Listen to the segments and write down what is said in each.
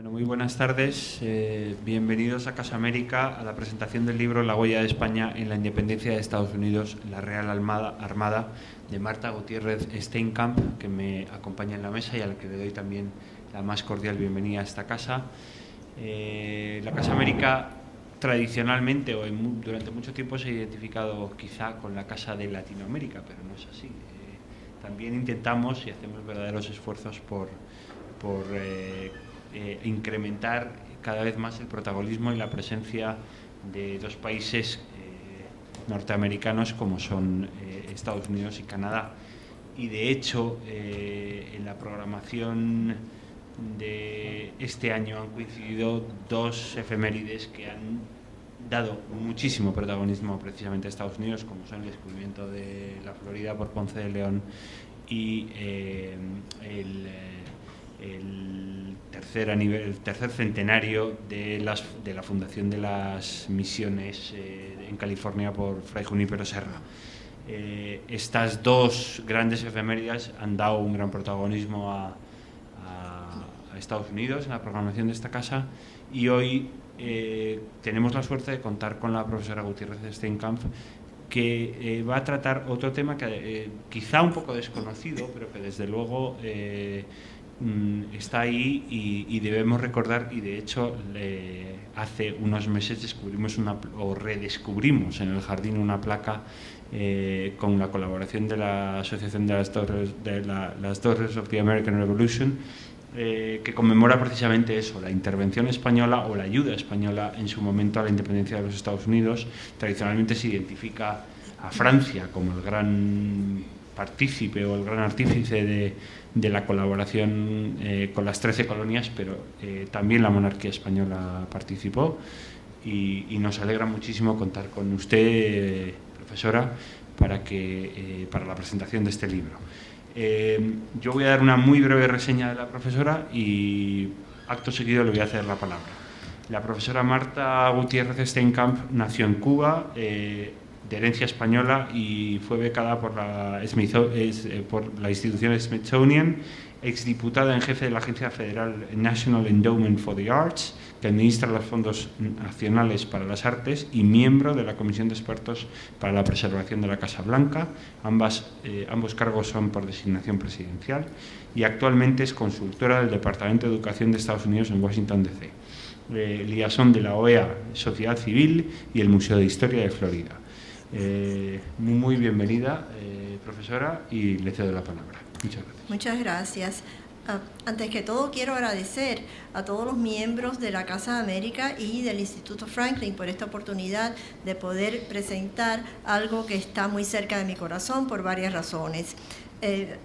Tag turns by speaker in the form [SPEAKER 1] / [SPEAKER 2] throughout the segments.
[SPEAKER 1] Bueno, muy buenas tardes. Bienvenidos a Casa América, a la presentación del libro La huella de España en la independencia de Estados Unidos, la Real Armada, de Marta Gutiérrez Steenkamp, que me acompaña en la mesa y al que le doy también la más cordial bienvenida a esta casa. La Casa América tradicionalmente o durante mucho tiempo se ha identificado quizá con la Casa de Latinoamérica, pero no es así. También intentamos y hacemos verdaderos esfuerzos por incrementar cada vez más el protagonismo y la presencia de dos países norteamericanos como son Estados Unidos y Canadá. Y de hecho, en la programación de este año han coincidido dos efemérides que han dado muchísimo protagonismo precisamente a Estados Unidos, como son el descubrimiento de la Florida por Ponce de León y el tercer centenario de la fundación de las misiones en California por Fray Junípero Serra. Estas dos grandes efemérides han dado un gran protagonismo a Estados Unidos en la programación de esta casa, y hoy tenemos la suerte de contar con la profesora Gutiérrez Steenkamp, que va a tratar otro tema que quizá un poco desconocido, pero que desde luego está ahí y debemos recordar. Y de hecho hace unos meses redescubrimos en el jardín una placa con la colaboración de la Asociación de las Daughters of the American Revolution, que conmemora precisamente eso, la intervención española o la ayuda española en su momento a la independencia de los Estados Unidos. Tradicionalmente se identifica a Francia como el gran partícipe o el gran artífice de la colaboración con las 13 colonias, pero también la monarquía española participó, y nos alegra muchísimo contar con usted, profesora, para la presentación de este libro. Yo voy a dar una muy breve reseña de la profesora y acto seguido le voy a hacer la palabra. La profesora Marta Gutiérrez Steenkamp nació en Cuba, de herencia española, y fue becada por la institución Smithsonian, exdiputada en jefe de la Agencia Federal National Endowment for the Arts, que administra los fondos nacionales para las artes, y miembro de la Comisión de Expertos para la Preservación de la Casa Blanca. Ambos cargos son por designación presidencial, y actualmente es consultora del Departamento de Educación de Estados Unidos en Washington, D.C., liaison de la OEA, Sociedad Civil y el Museo de Historia de Florida. Muy bienvenida, profesora, y le cedo la palabra. Muchas gracias.
[SPEAKER 2] Muchas gracias. Antes que todo, quiero agradecer a todos los miembros de la Casa América y del Instituto Franklin por esta oportunidad de poder presentar algo que está muy cerca de mi corazón por varias razones.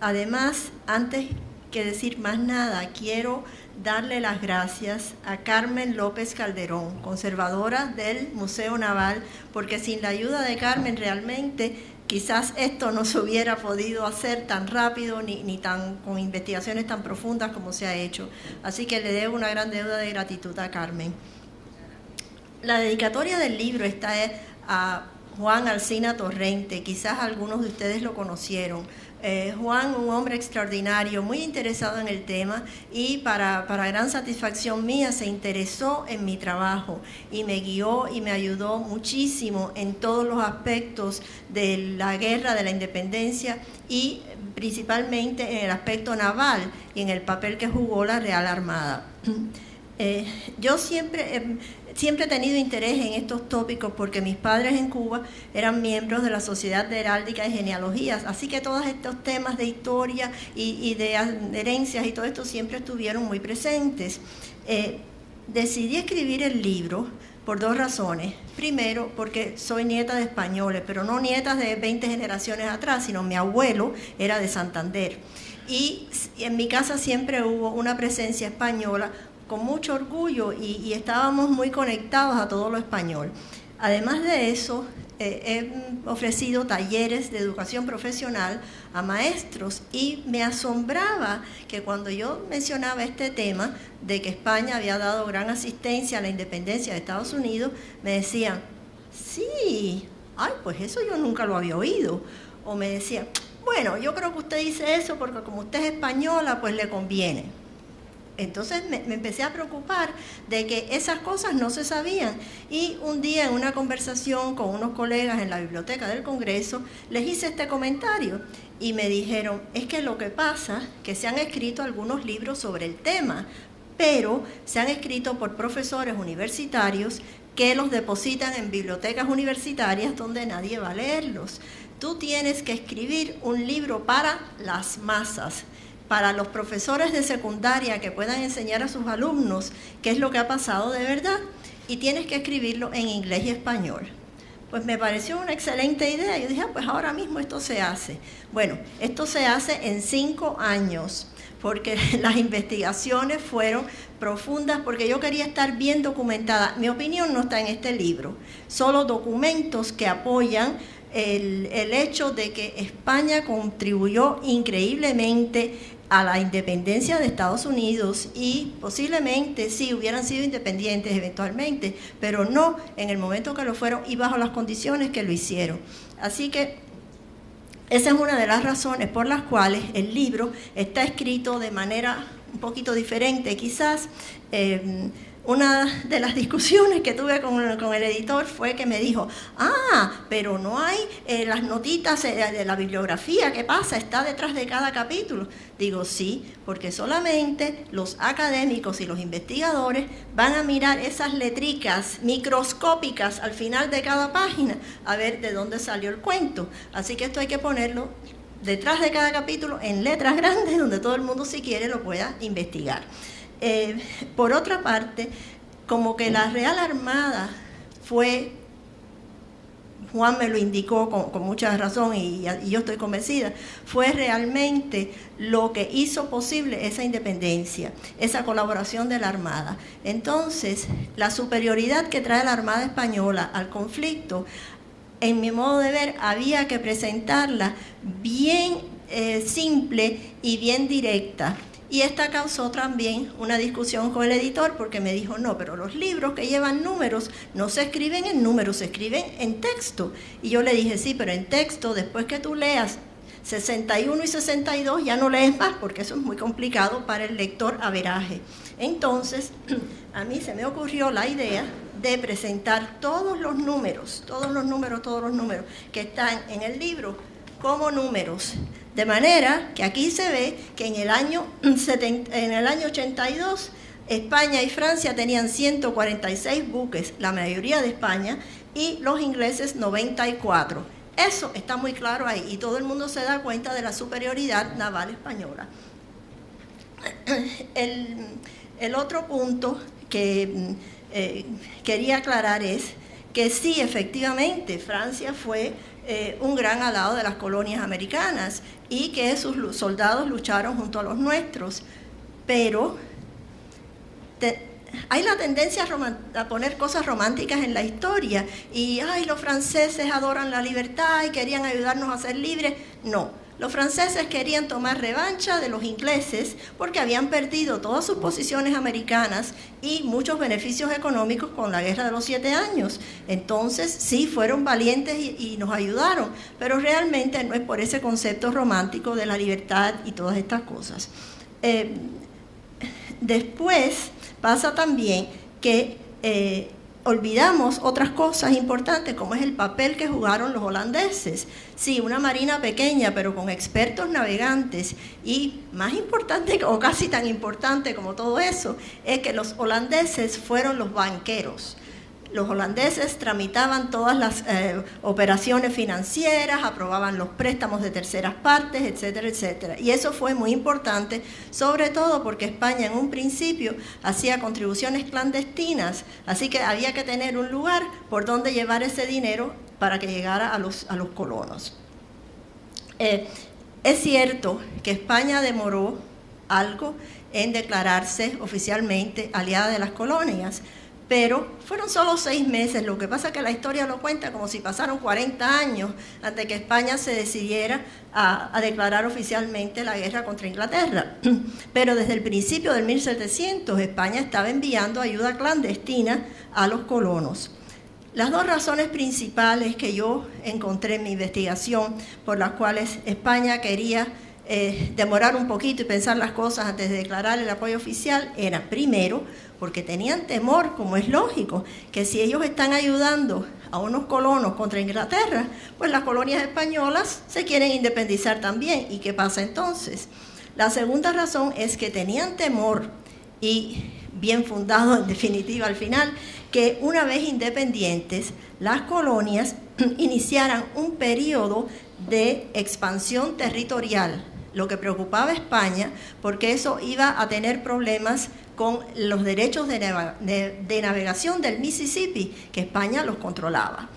[SPEAKER 2] Además, antes que decir más nada, quiero darle las gracias a Carmen López Calderón, conservadora del Museo Naval, porque sin la ayuda de Carmen realmente quizás esto no se hubiera podido hacer tan rápido ni con investigaciones tan profundas como se ha hecho. Así que le debo una gran deuda de gratitud a Carmen. La dedicatoria del libro está a Juan Alsina Torrente. Quizás algunos de ustedes lo conocieron. Juan, un hombre extraordinario, muy interesado en el tema, y para gran satisfacción mía se interesó en mi trabajo y me guió y me ayudó muchísimo en todos los aspectos de la guerra, de la independencia, y principalmente en el aspecto naval y en el papel que jugó la Real Armada. Yo siempre he tenido interés en estos tópicos porque mis padres en Cuba eran miembros de la Sociedad de Heráldica y Genealogías, así que todos estos temas de historia y de herencias y todo esto siempre estuvieron muy presentes. Decidí escribir el libro por dos razones. Primero, porque soy nieta de españoles, pero no nietas de 20 generaciones atrás, sino mi abuelo era de Santander. Y en mi casa siempre hubo una presencia española con mucho orgullo, y estábamos muy conectados a todo lo español. Además de eso, he ofrecido talleres de educación profesional a maestros, y me asombraba que cuando yo mencionaba este tema de que España había dado gran asistencia a la independencia de Estados Unidos, me decían, sí, ay, pues eso yo nunca lo había oído. O me decían, bueno, yo creo que usted dice eso porque como usted es española, pues le conviene. Entonces me empecé a preocupar de que esas cosas no se sabían. Y un día en una conversación con unos colegas en la biblioteca del Congreso, les hice este comentario y me dijeron, es que lo que pasa es que se han escrito algunos libros sobre el tema, pero se han escrito por profesores universitarios que los depositan en bibliotecas universitarias donde nadie va a leerlos. Tú tienes que escribir un libro para las masas, para los profesores de secundaria que puedan enseñar a sus alumnos qué es lo que ha pasado de verdad, y tienes que escribirlo en inglés y español. Pues me pareció una excelente idea. Yo dije, pues ahora mismo esto se hace. Bueno, esto se hace en 5 años, porque las investigaciones fueron profundas, porque yo quería estar bien documentada. Mi opinión no está en este libro, solo documentos que apoyan el hecho de que España contribuyó increíblemente a la independencia de Estados Unidos, y posiblemente sí hubieran sido independientes eventualmente, pero no en el momento que lo fueron y bajo las condiciones que lo hicieron. Así que esa es una de las razones por las cuales el libro está escrito de manera un poquito diferente. Quizás una de las discusiones que tuve con el editor fue que me dijo, pero no hay las notitas de la bibliografía, ¿qué pasa? Está detrás de cada capítulo. Digo, sí, porque solamente los académicos y los investigadores van a mirar esas letricas microscópicas al final de cada página a ver de dónde salió el cuento. Así que esto hay que ponerlo detrás de cada capítulo en letras grandes donde todo el mundo, si quiere, lo pueda investigar. Por otra parte, como que la Real Armada fue, Juan me lo indicó con mucha razón y yo estoy convencida, fue realmente lo que hizo posible esa independencia, esa colaboración de la Armada. Entonces, la superioridad que trae la Armada Española al conflicto, en mi modo de ver, había que presentarla bien simple y bien directa. Y esta causó también una discusión con el editor, porque me dijo, no, pero los libros que llevan números no se escriben en números, se escriben en texto. Y yo le dije, sí, pero en texto, después que tú leas 61 y 62, ya no lees más, porque eso es muy complicado para el lector averaje. Entonces, a mí se me ocurrió la idea de presentar todos los números que están en el libro como números. De manera que aquí se ve que en el año 82 España y Francia tenían 146 buques, la mayoría de España, y los ingleses 94. Eso está muy claro ahí y todo el mundo se da cuenta de la superioridad naval española. El otro punto que quería aclarar es que sí, efectivamente, Francia fue un gran aliado de las colonias americanas y que sus soldados lucharon junto a los nuestros, pero hay la tendencia a poner cosas románticas en la historia y los franceses adoran la libertad y querían ayudarnos a ser libres. No, los franceses querían tomar revancha de los ingleses porque habían perdido todas sus posiciones americanas y muchos beneficios económicos con la Guerra de los 7 años. Entonces sí, fueron valientes y nos ayudaron, pero realmente no es por ese concepto romántico de la libertad y todas estas cosas. Después pasa también que olvidamos otras cosas importantes, como es el papel que jugaron los holandeses. Sí, una marina pequeña, pero con expertos navegantes, y más importante, o casi tan importante como todo eso, es que los holandeses fueron los banqueros. Los holandeses tramitaban todas las operaciones financieras, aprobaban los préstamos de terceras partes, etcétera, etcétera. Y eso fue muy importante, sobre todo porque España en un principio hacía contribuciones clandestinas, así que había que tener un lugar por donde llevar ese dinero para que llegara a los colonos. Es cierto que España demoró algo en declararse oficialmente aliada de las colonias, pero fueron solo 6 meses. Lo que pasa es que la historia lo cuenta como si pasaron 40 años antes de que España se decidiera a declarar oficialmente la guerra contra Inglaterra. Pero desde el principio del 1700 España estaba enviando ayuda clandestina a los colonos. Las 2 razones principales que yo encontré en mi investigación por las cuales España quería demorar un poquito y pensar las cosas antes de declarar el apoyo oficial era, primero, porque tenían temor, como es lógico, que si ellos están ayudando a unos colonos contra Inglaterra, pues las colonias españolas se quieren independizar también. ¿Y qué pasa entonces? La segunda razón es que tenían temor, y bien fundado en definitiva al final, que una vez independientes, las colonias iniciaran un periodo de expansión territorial, lo que preocupaba a España, porque eso iba a tener problemas con los derechos de navegación del Mississippi, que España los controlaba.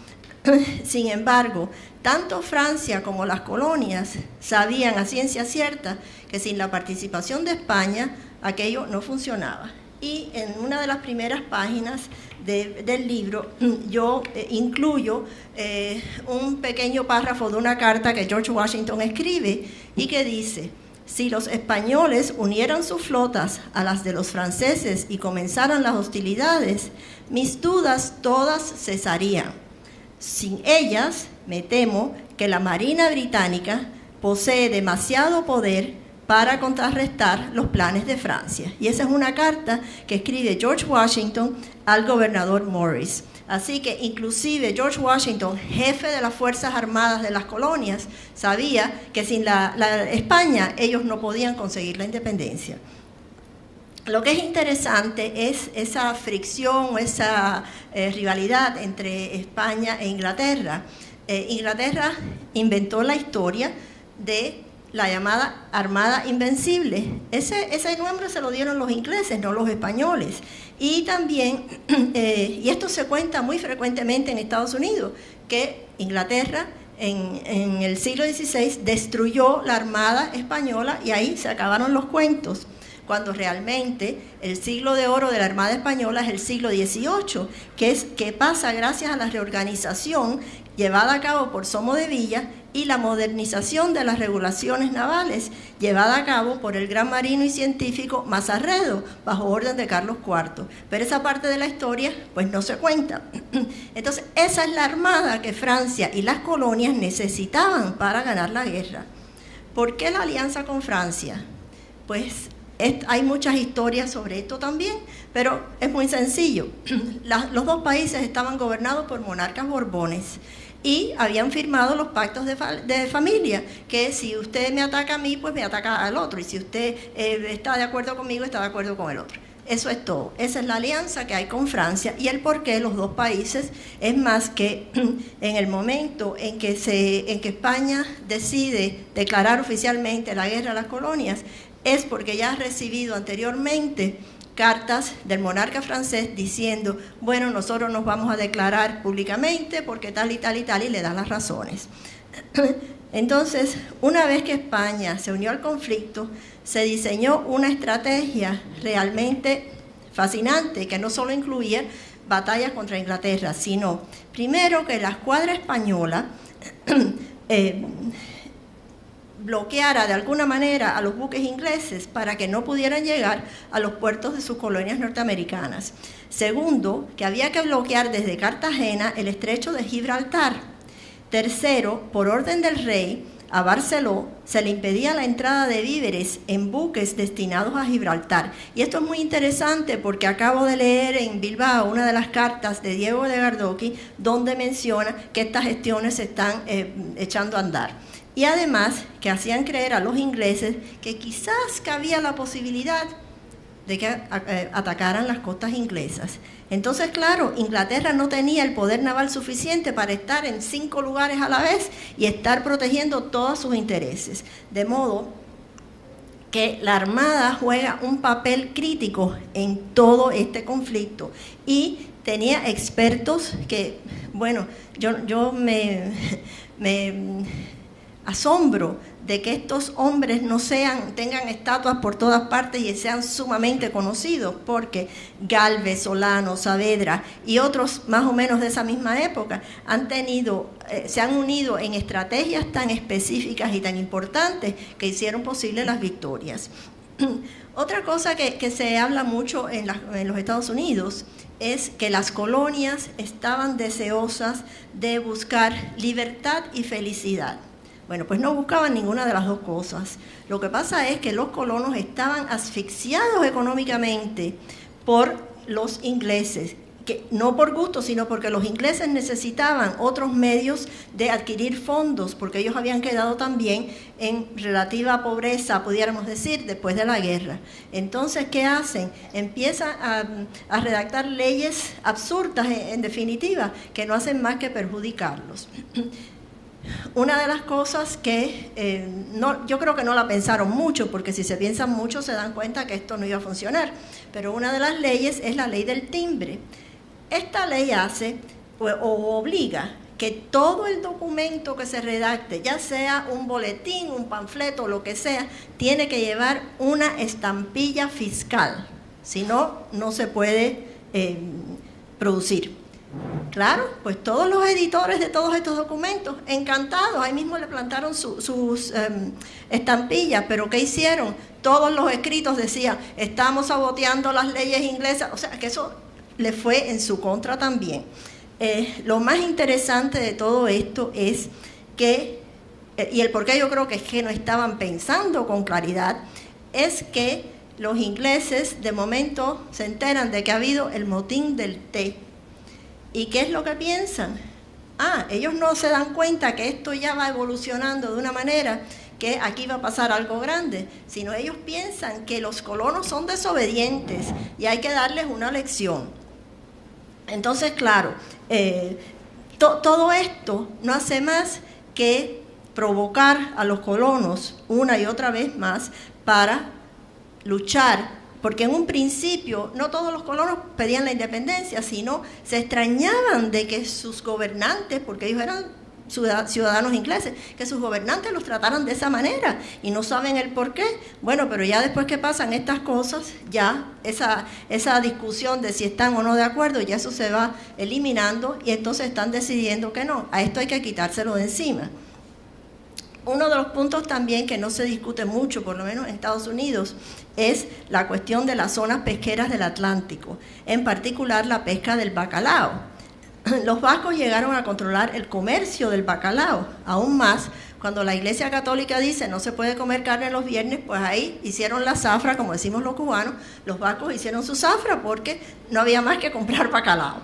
[SPEAKER 2] Sin embargo, tanto Francia como las colonias sabían a ciencia cierta que sin la participación de España aquello no funcionaba. Y en una de las primeras páginas del libro yo incluyo un pequeño párrafo de una carta que George Washington escribe y que dice: si los españoles unieran sus flotas a las de los franceses y comenzaran las hostilidades, mis dudas todas cesarían. Sin ellas, me temo que la Marina británica posee demasiado poder para contrarrestar los planes de Francia. Y esa es una carta que escribe George Washington al gobernador Morris. Así que inclusive George Washington, jefe de las Fuerzas Armadas de las colonias, sabía que sin la España ellos no podían conseguir la independencia. Lo que es interesante es esa fricción, esa rivalidad entre España e Inglaterra. Inglaterra inventó la historia de la llamada Armada Invencible. Ese nombre se lo dieron los ingleses, no los españoles. Y también, y esto se cuenta muy frecuentemente en Estados Unidos, que Inglaterra en el siglo XVI destruyó la Armada Española y ahí se acabaron los cuentos, cuando realmente el siglo de oro de la Armada Española es el siglo XVIII, que pasa gracias a la reorganización llevada a cabo por Somo de Villa y la modernización de las regulaciones navales llevada a cabo por el gran marino y científico Mazarredo bajo orden de Carlos IV. Pero esa parte de la historia pues no se cuenta. Entonces esa es la armada que Francia y las colonias necesitaban para ganar la guerra. ¿Por qué la alianza con Francia? Pues hay muchas historias sobre esto también, pero es muy sencillo. Los dos países estaban gobernados por monarcas borbones y habían firmado los pactos de familia, que si usted me ataca a mí, pues me ataca al otro, y si usted está de acuerdo conmigo, está de acuerdo con el otro. Eso es todo. Esa es la alianza que hay con Francia, y el por qué los dos países es más que en el momento en que España decide declarar oficialmente la guerra a las colonias, es porque ya ha recibido anteriormente cartas del monarca francés diciendo, bueno, nosotros nos vamos a declarar públicamente porque tal y tal y tal, y le dan las razones. Entonces, una vez que España se unió al conflicto, se diseñó una estrategia realmente fascinante que no solo incluía batallas contra Inglaterra, sino primero que la escuadra española bloqueara de alguna manera a los buques ingleses para que no pudieran llegar a los puertos de sus colonias norteamericanas. Segundo, que había que bloquear desde Cartagena el estrecho de Gibraltar. Tercero, por orden del rey, a Barceló se le impedía la entrada de víveres en buques destinados a Gibraltar. Y esto es muy interesante porque acabo de leer en Bilbao una de las cartas de Diego de Gardoqui donde menciona que estas gestiones se están echando a andar. Y además que hacían creer a los ingleses que quizás cabía la posibilidad de que atacaran las costas inglesas. Entonces, claro, Inglaterra no tenía el poder naval suficiente para estar en 5 lugares a la vez y estar protegiendo todos sus intereses. De modo que la Armada juega un papel crítico en todo este conflicto y tenía expertos que, bueno, yo me asombro de que estos hombres no tengan estatuas por todas partes y sean sumamente conocidos, porque Gálvez, Solano, Saavedra y otros más o menos de esa misma época se han unido en estrategias tan específicas y tan importantes que hicieron posible las victorias. Otra cosa que se habla mucho en los Estados Unidos es que las colonias estaban deseosas de buscar libertad y felicidad. Bueno, pues no buscaban ninguna de las dos cosas. Lo que pasa es que los colonos estaban asfixiados económicamente por los ingleses, que no por gusto, sino porque los ingleses necesitaban otros medios de adquirir fondos, porque ellos habían quedado también en relativa pobreza, pudiéramos decir, después de la guerra. Entonces, ¿qué hacen? Empiezan a redactar leyes absurdas, en definitiva, que no hacen más que perjudicarlos. Una de las cosas que yo creo que no la pensaron mucho, porque si se piensan mucho se dan cuenta que esto no iba a funcionar, pero una de las leyes es la ley del timbre. Esta ley hace o obliga que todo el documento que se redacte, ya sea un boletín, un panfleto, lo que sea, tiene que llevar una estampilla fiscal, si no, no se puede producir. Claro, pues todos los editores de todos estos documentos, encantados, ahí mismo le plantaron sus estampillas, pero ¿qué hicieron? Todos los escritos decían, estamos saboteando las leyes inglesas, o sea, que eso le fue en su contra también. Lo más interesante de todo esto es que, y el por qué yo creo que es que no estaban pensando con claridad, es que los ingleses de momento se enteran de que ha habido el motín del té. ¿Y qué es lo que piensan? Ellos no se dan cuenta que esto ya va evolucionando de una manera que aquí va a pasar algo grande, sino ellos piensan que los colonos son desobedientes y hay que darles una lección. Entonces, claro, todo esto no hace más que provocar a los colonos una y otra vez más para luchar, porque en un principio no todos los colonos pedían la independencia, sino se extrañaban de que sus gobernantes, porque ellos eran ciudadanos ingleses, que sus gobernantes los trataran de esa manera y no saben el por qué. Bueno, pero ya después que pasan estas cosas, ya esa discusión de si están o no de acuerdo, ya eso se va eliminando y entonces están decidiendo que no, a esto hay que quitárselo de encima. Uno de los puntos también que no se discute mucho, por lo menos en Estados Unidos, es la cuestión de las zonas pesqueras del Atlántico, en particular la pesca del bacalao. Los vascos llegaron a controlar el comercio del bacalao, aún más cuando la Iglesia Católica dice no se puede comer carne los viernes, pues ahí hicieron la zafra, como decimos los cubanos, los vascos hicieron su zafra porque no había más que comprar bacalao.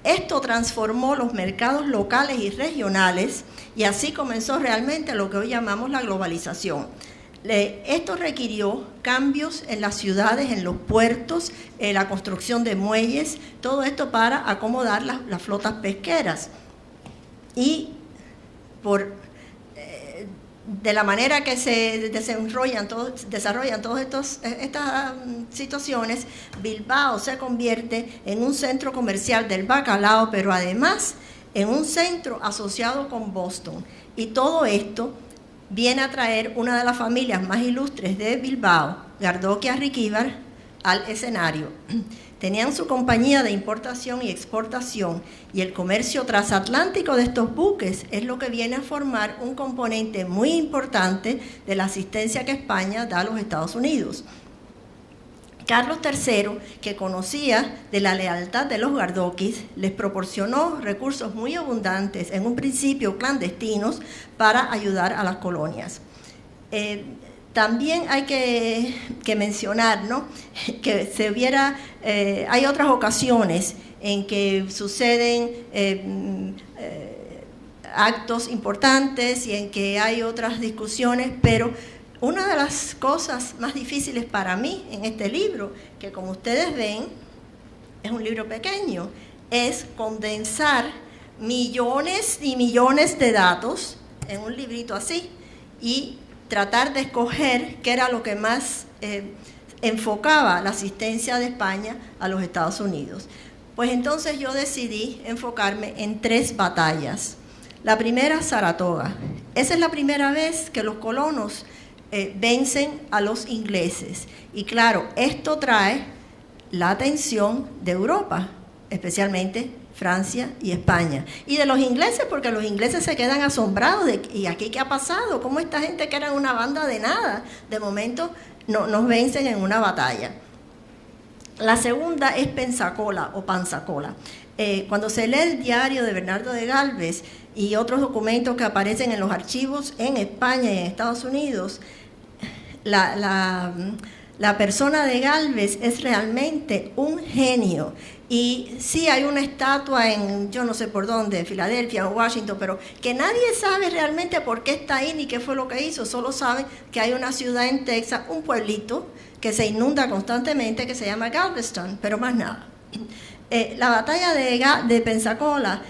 [SPEAKER 2] Esto transformó los mercados locales y regionales y así comenzó realmente lo que hoy llamamos la globalización. Esto requirió cambios en las ciudades, en los puertos, la construcción de muelles, todo esto para acomodar las flotas pesqueras. Y de la manera que se desarrollan todas estas situaciones, Bilbao se convierte en un centro comercial del bacalao, pero además en un centro asociado con Boston. Y todo esto viene a traer una de las familias más ilustres de Bilbao, Gardoqui Arriquíbar, al escenario. Tenían su compañía de importación y exportación y el comercio transatlántico de estos buques es lo que viene a formar un componente muy importante de la asistencia que España da a los Estados Unidos. Carlos III, que conocía de la lealtad de los Gardoquis, les proporcionó recursos muy abundantes, en un principio clandestinos, para ayudar a las colonias. También hay que mencionar, ¿no?, que hay otras ocasiones en que suceden actos importantes y en que hay otras discusiones, pero una de las cosas más difíciles para mí en este libro, que como ustedes ven, es un libro pequeño, es condensar millones y millones de datos en un librito así y tratar de escoger qué era lo que más enfocaba la asistencia de España a los Estados Unidos. Pues entonces yo decidí enfocarme en 3 batallas. La primera, Saratoga. Esa es la primera vez que los colonos vencen a los ingleses. Y claro, esto trae la atención de Europa, especialmente Francia y España. Y de los ingleses, porque los ingleses se quedan asombrados de ¿y aquí qué ha pasado? ¿Cómo esta gente que era una banda de nada, de momento nos vencen en una batalla? La segunda es Pensacola o Pansacola. Cuando se lee el diario de Bernardo de Gálvez y otros documentos que aparecen en los archivos en España y en Estados Unidos, la persona de Gálvez es realmente un genio. Y sí hay una estatua en, yo no sé por dónde, en Filadelfia o Washington, pero que nadie sabe realmente por qué está ahí ni qué fue lo que hizo. Solo saben que hay una ciudad en Texas, un pueblito que se inunda constantemente, que se llama Galveston, pero más nada. La batalla de Pensacola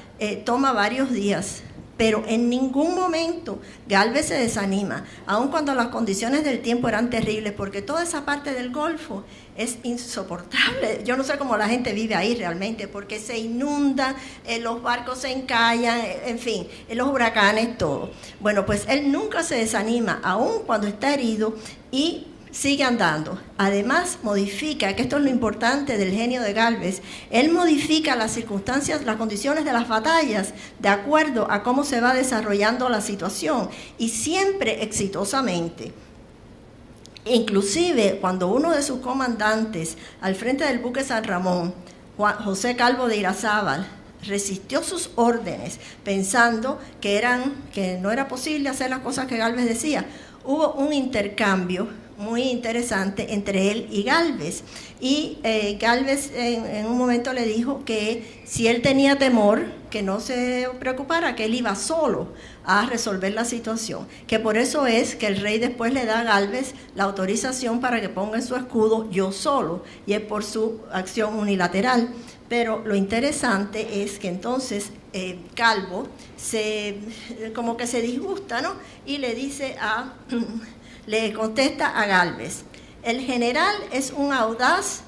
[SPEAKER 2] toma varios días, pero en ningún momento Gálvez se desanima, aun cuando las condiciones del tiempo eran terribles, porque toda esa parte del Golfo es insoportable. Yo no sé cómo la gente vive ahí realmente, porque se inunda, los barcos se encallan, en fin, los huracanes, todo. Bueno, pues él nunca se desanima, aun cuando está herido, y sigue andando. Además, modifica, que esto es lo importante del genio de Gálvez, él modifica las circunstancias, las condiciones de las batallas de acuerdo a cómo se va desarrollando la situación, y siempre exitosamente. Inclusive, cuando uno de sus comandantes al frente del buque San Ramón, José Calvo de Irazábal, resistió sus órdenes pensando que no era posible hacer las cosas que Gálvez decía, hubo un intercambio muy interesante entre él y Gálvez. Y Gálvez en un momento le dijo que si él tenía temor, que no se preocupara, que él iba solo a resolver la situación. Que por eso es que el rey después le da a Gálvez la autorización para que ponga en su escudo "yo solo", y es por su acción unilateral. Pero lo interesante es que entonces Calvo como que se disgusta, ¿no? Y le dice le contesta a Gálvez: el general es un audaz,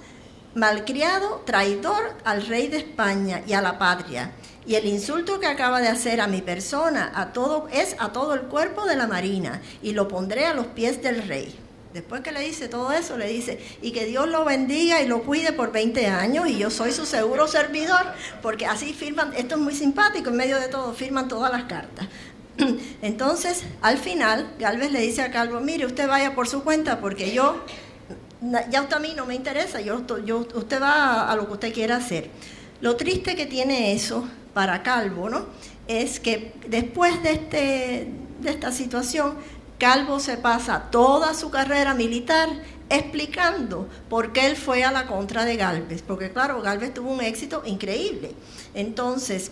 [SPEAKER 2] malcriado, traidor al rey de España y a la patria, y el insulto que acaba de hacer a mi persona es a todo el cuerpo de la marina, y lo pondré a los pies del rey. Después que le dice todo eso, le dice: y que Dios lo bendiga y lo cuide por 20 años, y yo soy su seguro servidor, porque así firman. Esto es muy simpático, en medio de todo firman todas las cartas. Entonces, al final, Gálvez le dice a Calvo: mire, usted vaya por su cuenta, porque ya usted a mí no me interesa, usted va a lo que usted quiera hacer. Lo triste que tiene eso para Calvo, ¿no?, es que después de esta situación, Calvo se pasa toda su carrera militar explicando por qué él fue a la contra de Gálvez, porque claro, Gálvez tuvo un éxito increíble. Entonces,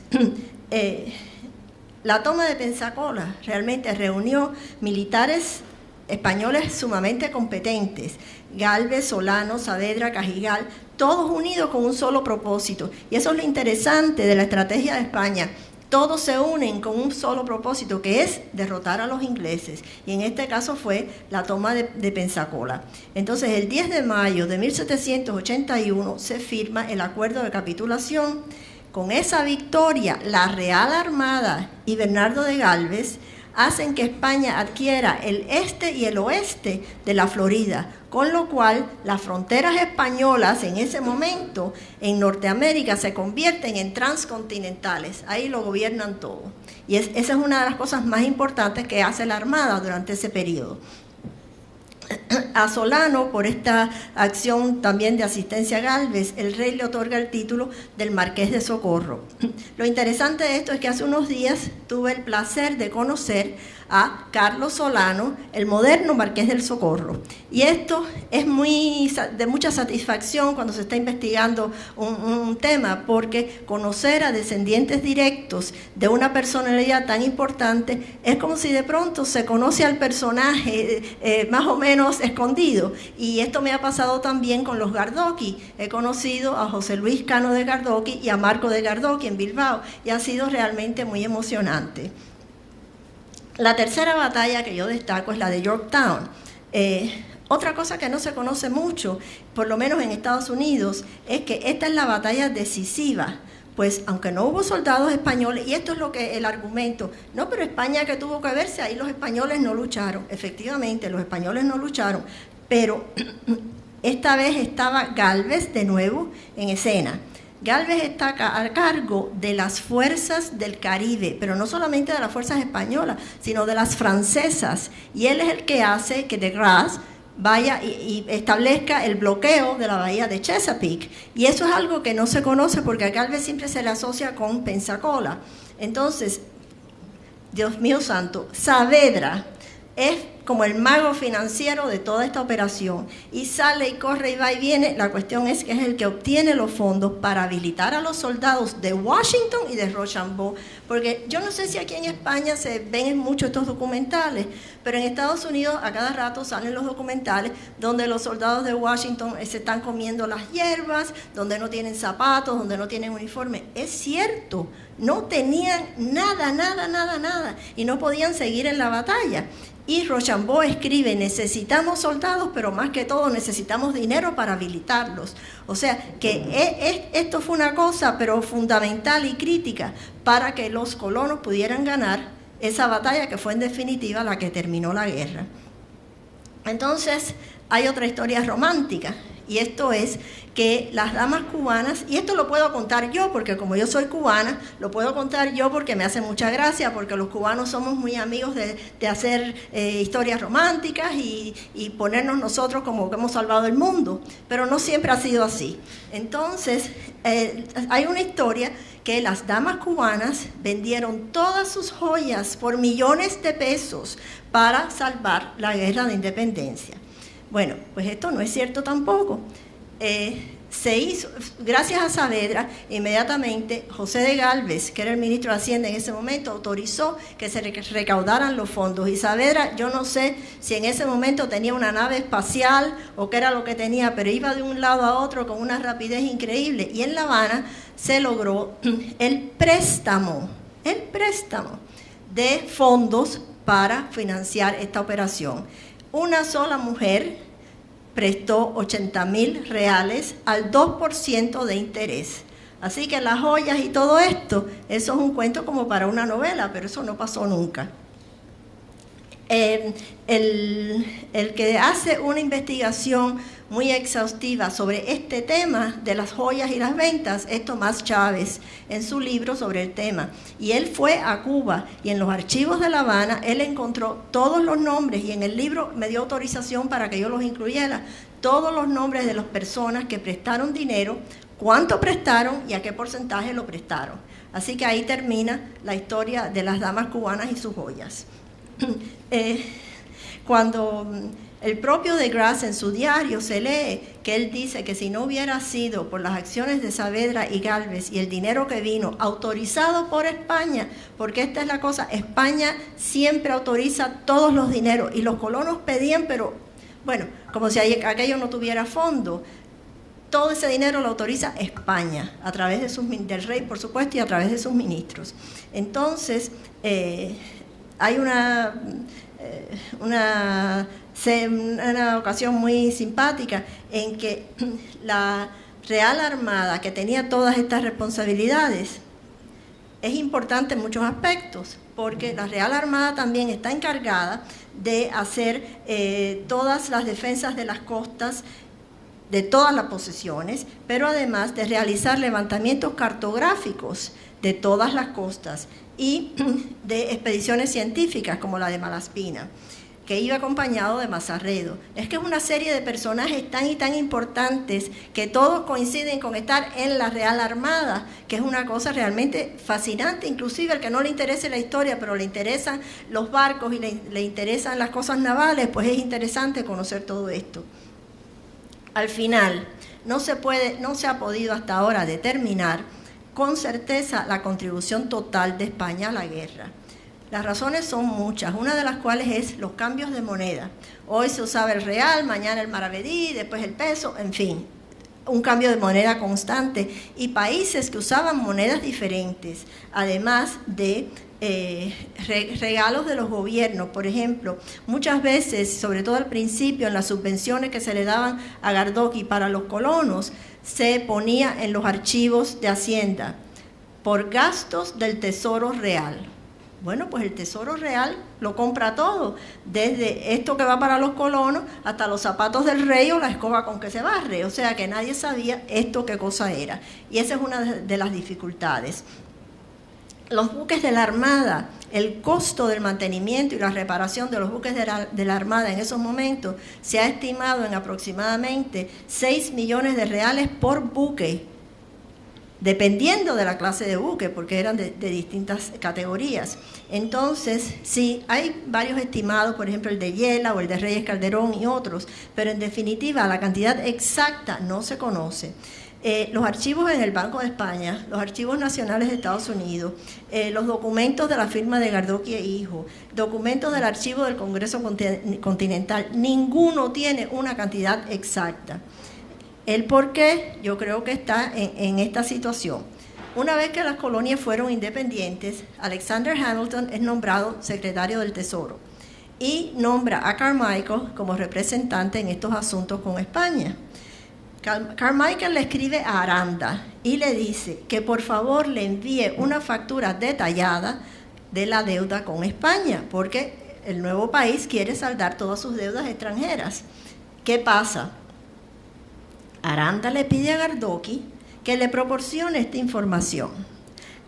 [SPEAKER 2] la toma de Pensacola realmente reunió militares españoles sumamente competentes: Gálvez, Solano, Saavedra, Cajigal, todos unidos con un solo propósito. Y eso es lo interesante de la estrategia de España. Todos se unen con un solo propósito, que es derrotar a los ingleses. Y en este caso fue la toma de Pensacola. Entonces, el 10 de mayo de 1781 se firma el acuerdo de capitulación. Con esa victoria, la Real Armada y Bernardo de Gálvez hacen que España adquiera el este y el oeste de la Florida, con lo cual las fronteras españolas en ese momento en Norteamérica se convierten en transcontinentales. Ahí lo gobiernan todo. Y esa es una de las cosas más importantes que hace la Armada durante ese periodo. A Solano, por esta acción también de asistencia a Gálvez, el rey le otorga el título del Marqués de Socorro. Lo interesante de esto es que hace unos días tuve el placer de conocer a Carlos Solano, el moderno Marqués del Socorro. Y esto es de mucha satisfacción cuando se está investigando un tema, porque conocer a descendientes directos de una personalidad tan importante es como si de pronto se conoce al personaje más o menos escondido. Y esto me ha pasado también con los Gardoqui. He conocido a José Luis Cano de Gardoqui y a Marco de Gardoqui en Bilbao, y ha sido realmente muy emocionante. La tercera batalla que yo destaco es la de Yorktown. Otra cosa que no se conoce mucho, por lo menos en Estados Unidos, es que esta es la batalla decisiva. Pues aunque no hubo soldados españoles, y esto es lo que el argumento, no, pero España que tuvo que verse, ahí los españoles no lucharon. Efectivamente, los españoles no lucharon, pero esta vez estaba Gálvez de nuevo en escena. Gálvez está a cargo de las fuerzas del Caribe, pero no solamente de las fuerzas españolas, sino de las francesas. Y él es el que hace que de Grasse, vaya y establezca el bloqueo de la bahía de Chesapeake. Y eso es algo que no se conoce porque a Gálvez siempre se le asocia con Pensacola. Entonces, Dios mío santo, Saavedra es como el mago financiero de toda esta operación y sale y corre y va y viene. La cuestión es que es el que obtiene los fondos para habilitar a los soldados de Washington y de Rochambeau, porque yo no sé si aquí en España se ven mucho estos documentales, pero en Estados Unidos a cada rato salen los documentales donde los soldados de Washington se están comiendo las hierbas, donde no tienen zapatos, donde no tienen uniforme. Es cierto, no tenían nada, y no podían seguir en la batalla. Y Rochambeau escribe, necesitamos soldados, pero más que todo necesitamos dinero para habilitarlos. O sea, que esto fue una cosa, pero fundamental y crítica, para que los colonos pudieran ganar esa batalla que fue en definitiva la que terminó la guerra. Entonces, hay otra historia romántica, y esto es que las damas cubanas, y esto lo puedo contar yo, porque como yo soy cubana, lo puedo contar yo porque me hace mucha gracia, porque los cubanos somos muy amigos de hacer historias románticas y ponernos nosotros como que hemos salvado el mundo, pero no siempre ha sido así. Entonces, hay una historia que las damas cubanas vendieron todas sus joyas por millones de pesos para salvar la guerra de independencia. Bueno, pues esto no es cierto tampoco. Se hizo, gracias a Saavedra, inmediatamente José de Gálvez, que era el ministro de Hacienda en ese momento, autorizó que se recaudaran los fondos. Y Saavedra, yo no sé si en ese momento tenía una nave espacial o qué era lo que tenía, pero iba de un lado a otro con una rapidez increíble. Y en La Habana se logró el préstamo de fondos para financiar esta operación. Una sola mujer prestó 80.000 reales al 2% de interés. Así que las joyas y todo esto, eso es un cuento como para una novela, pero eso no pasó nunca. El que hace una investigación muy exhaustiva sobre este tema de las joyas y las ventas es Tomás Chávez, en su libro sobre el tema. Y él fue a Cuba y en los archivos de La Habana él encontró todos los nombres, y en el libro me dio autorización para que yo los incluyera, todos los nombres de las personas que prestaron dinero, cuánto prestaron y a qué porcentaje lo prestaron. Así que ahí termina la historia de las damas cubanas y sus joyas. Cuando el propio de Grasse en su diario se lee que él dice que si no hubiera sido por las acciones de Saavedra y Gálvez y el dinero que vino autorizado por España, porque esta es la cosa, España siempre autoriza todos los dineros y los colonos pedían, pero bueno, como si aquello no tuviera fondo. Todo ese dinero lo autoriza España, a través de del rey, por supuesto, y a través de sus ministros. Entonces, hay una ocasión muy simpática en que la Real Armada, que tenía todas estas responsabilidades, es importante en muchos aspectos, porque la Real Armada también está encargada de hacer todas las defensas de las costas, de todas las posesiones, pero además de realizar levantamientos cartográficos de todas las costas y de expediciones científicas como la de Malaspina, que iba acompañado de Mazarredo. Es que es una serie de personajes tan y tan importantes que todos coinciden con estar en la Real Armada, que es una cosa realmente fascinante. Inclusive al que no le interese la historia, pero le interesan los barcos y le interesan las cosas navales, pues es interesante conocer todo esto. Al final, no se ha podido hasta ahora determinar con certeza la contribución total de España a la guerra. Las razones son muchas, una de las cuales es los cambios de moneda. Hoy se usaba el real, mañana el maravedí, después el peso, en fin, un cambio de moneda constante y países que usaban monedas diferentes, además de regalos de los gobiernos. Por ejemplo, muchas veces, sobre todo al principio, en las subvenciones que se le daban a Gardoqui para los colonos, se ponía en los archivos de Hacienda, por gastos del Tesoro Real. Bueno, pues el Tesoro Real lo compra todo, desde esto que va para los colonos hasta los zapatos del rey o la escoba con que se barre, o sea que nadie sabía esto qué cosa era. Y esa es una de las dificultades. los buques de la Armada, el costo del mantenimiento y la reparación de los buques de la Armada en esos momentos se ha estimado en aproximadamente 6 millones de reales por buque, dependiendo de la clase de buque, porque eran de distintas categorías. Entonces, sí, hay varios estimados, por ejemplo el de Yela o el de Reyes Calderón y otros, pero en definitiva la cantidad exacta no se conoce. Los archivos en el Banco de España, los archivos nacionales de Estados Unidos, los documentos de la firma de Gardoqui e Hijo, documentos del archivo del Congreso Continental, ninguno tiene una cantidad exacta. El por qué yo creo que está en esta situación. Una vez que las colonias fueron independientes, Alexander Hamilton es nombrado secretario del Tesoro y nombra a Carmichael como representante en estos asuntos con España. Carmichael le escribe a Aranda y le dice que por favor le envíe una factura detallada de la deuda con España, porque el nuevo país quiere saldar todas sus deudas extranjeras. ¿Qué pasa? Aranda le pide a Gardoqui que le proporcione esta información.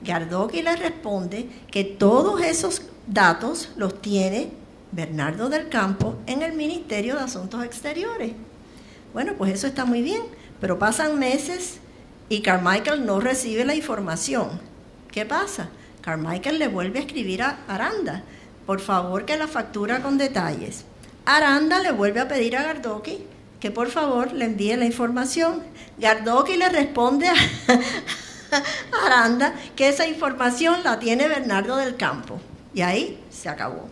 [SPEAKER 2] Gardoqui le responde que todos esos datos los tiene Bernardo del Campo en el Ministerio de Asuntos Exteriores. Bueno, pues eso está muy bien, pero pasan meses y Carmichael no recibe la información. ¿Qué pasa? Carmichael le vuelve a escribir a Aranda, por favor que la factura con detalles. Aranda le vuelve a pedir a Gardoqui que por favor le envíe la información. Gardoqui le responde a Aranda que esa información la tiene Bernardo del Campo. Y ahí se acabó.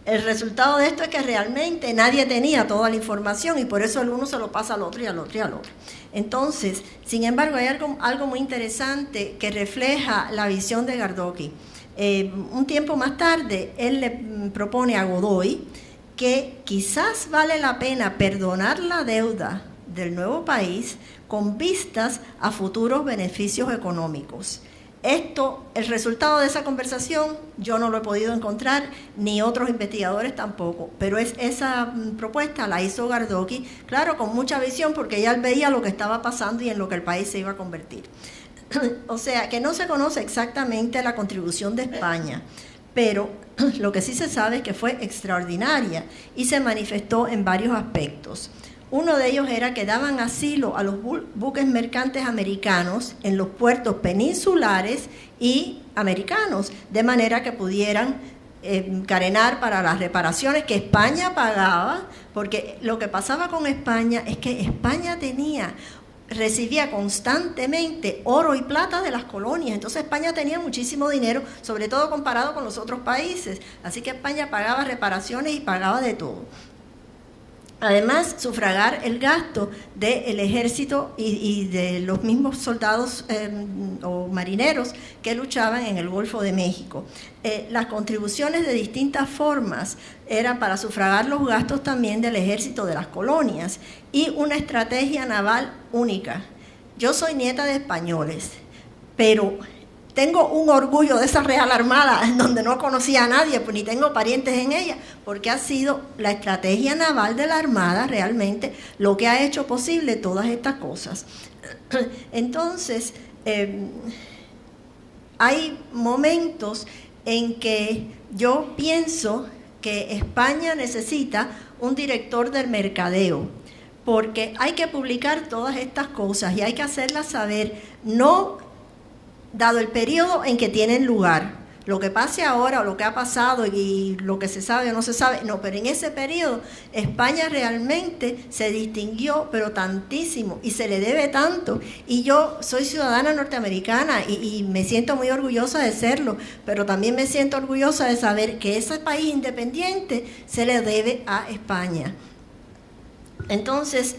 [SPEAKER 2] El resultado de esto es que realmente nadie tenía toda la información y por eso el uno se lo pasa al otro y al otro y al otro. Entonces, sin embargo, hay algo muy interesante que refleja la visión de Gardoqui. Un tiempo más tarde, él le propone a Godoy que quizás vale la pena perdonar la deuda del nuevo país con vistas a futuros beneficios económicos. El resultado de esa conversación yo no lo he podido encontrar, ni otros investigadores tampoco, pero esa propuesta la hizo Gardoqui, claro, con mucha visión, porque ya él veía lo que estaba pasando y en lo que el país se iba a convertir. O sea, que no se conoce exactamente la contribución de España, pero lo que sí se sabe es que fue extraordinaria y se manifestó en varios aspectos. Uno de ellos era que daban asilo a los buques mercantes americanos en los puertos peninsulares y americanos, de manera que pudieran carenar para las reparaciones que España pagaba, porque lo que pasaba con España es que España recibía constantemente oro y plata de las colonias, entonces España tenía muchísimo dinero, sobre todo comparado con los otros países, así que España pagaba reparaciones y pagaba de todo. Además, sufragar el gasto del ejército y de los mismos soldados o marineros que luchaban en el Golfo de México. Las contribuciones de distintas formas eran para sufragar los gastos también del ejército de las colonias y una estrategia naval única. Yo soy nieta de españoles, pero tengo un orgullo de esa Real Armada, donde no conocía a nadie, pues ni tengo parientes en ella, porque ha sido la estrategia naval de la Armada realmente lo que ha hecho posible todas estas cosas. Entonces, hay momentos en que yo pienso que España necesita un director del mercadeo, porque hay que publicar todas estas cosas y hay que hacerlas saber, no dado el periodo en que tienen lugar. Lo que pase ahora o lo que ha pasado y lo que se sabe o no se sabe, no, pero en ese periodo España realmente se distinguió, pero tantísimo, y se le debe tanto. Y yo soy ciudadana norteamericana y me siento muy orgullosa de serlo, pero también me siento orgullosa de saber que ese país independiente se le debe a España. Entonces,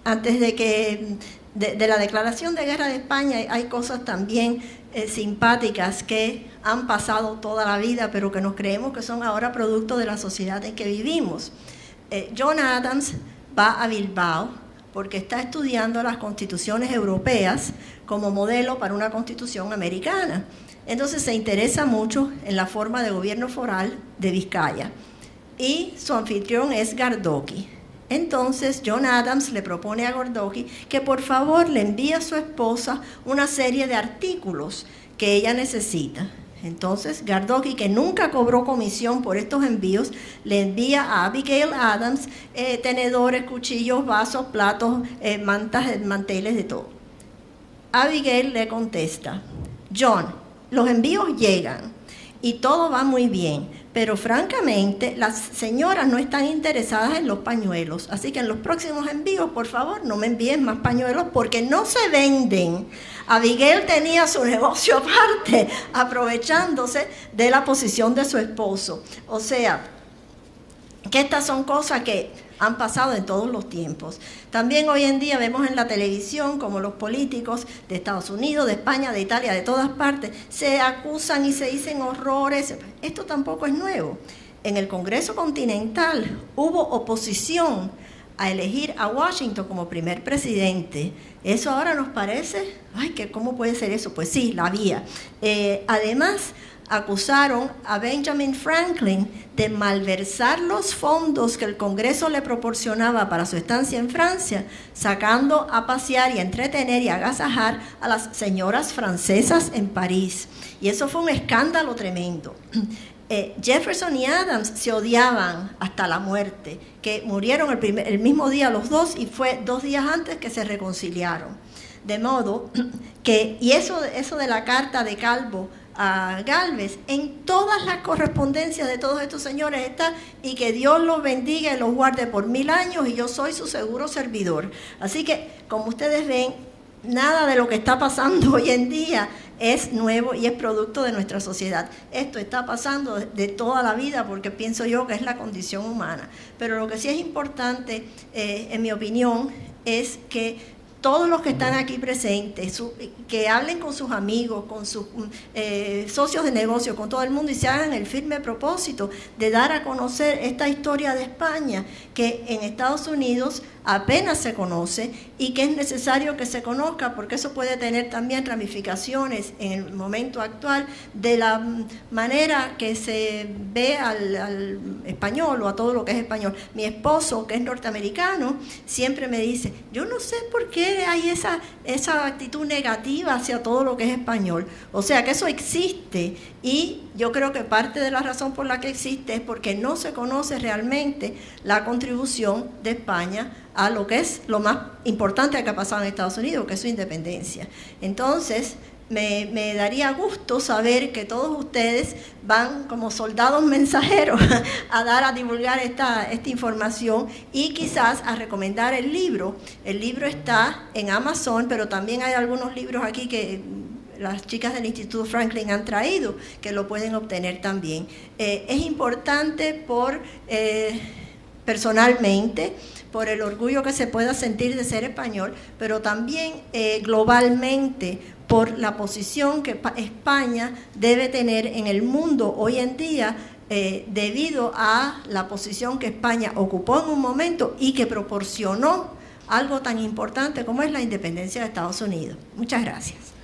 [SPEAKER 2] antes de la declaración de guerra de España hay cosas también simpáticas que han pasado toda la vida, pero que nos creemos que son ahora producto de la sociedad en que vivimos. John Adams va a Bilbao porque está estudiando las constituciones europeas como modelo para una constitución americana. Entonces se interesa mucho en la forma de gobierno foral de Vizcaya. Y su anfitrión es Gardoqui. Entonces John Adams le propone a Gardoqui que por favor le envíe a su esposa una serie de artículos que ella necesita. Entonces Gardoqui, que nunca cobró comisión por estos envíos, le envía a Abigail Adams tenedores, cuchillos, vasos, platos, manteles, de todo. Abigail le contesta: John, los envíos llegan y todo va muy bien, pero francamente las señoras no están interesadas en los pañuelos, así que en los próximos envíos, por favor, no me envíen más pañuelos porque no se venden. Abigail tenía su negocio aparte, aprovechándose de la posición de su esposo. O sea, que estas son cosas que han pasado en todos los tiempos. También hoy en día vemos en la televisión como los políticos de Estados Unidos, de España, de Italia, de todas partes, se acusan y se dicen horrores. Esto tampoco es nuevo. En el Congreso Continental hubo oposición a elegir a Washington como primer presidente. Eso ahora nos parece, ay, que ¿cómo puede ser eso? Pues sí, la había. Además, acusaron a Benjamin Franklin de malversar los fondos que el Congreso le proporcionaba para su estancia en Francia, sacando a pasear y a entretener y a agasajar a las señoras francesas en París. Y eso fue un escándalo tremendo. Jefferson y Adams se odiaban hasta la muerte, que murieron el mismo día los dos y fue 2 días antes que se reconciliaron. De modo que, y eso de la carta de Calvo a Gálvez, en todas las correspondencias de todos estos señores está: y que Dios los bendiga y los guarde por 1000 años y yo soy su seguro servidor. Así que, como ustedes ven, nada de lo que está pasando hoy en día es nuevo y es producto de nuestra sociedad. Esto está pasando de toda la vida porque pienso yo que es la condición humana. Pero lo que sí es importante, en mi opinión, es que todos los que están aquí presentes, que hablen con sus amigos, con sus socios de negocio, con todo el mundo, y se hagan el firme propósito de dar a conocer esta historia de España, que en Estados Unidos apenas se conoce y que es necesario que se conozca, porque eso puede tener también ramificaciones en el momento actual de la manera que se ve al español o a todo lo que es español. Mi esposo, que es norteamericano, siempre me dice: yo no sé por qué hay esa actitud negativa hacia todo lo que es español. O sea que eso existe, y yo creo que parte de la razón por la que existe es porque no se conoce realmente la contribución de España a lo que es lo más importante que ha pasado en Estados Unidos, que es su independencia. Entonces, me daría gusto saber que todos ustedes van como soldados mensajeros a divulgar esta información y quizás a recomendar el libro. El libro está en Amazon, pero también hay algunos libros aquí que las chicas del Instituto Franklin han traído, que lo pueden obtener también. Es importante personalmente, por el orgullo que se pueda sentir de ser español, pero también globalmente por la posición que España debe tener en el mundo hoy en día, debido a la posición que España ocupó en un momento y que proporcionó algo tan importante como es la independencia de Estados Unidos. Muchas gracias.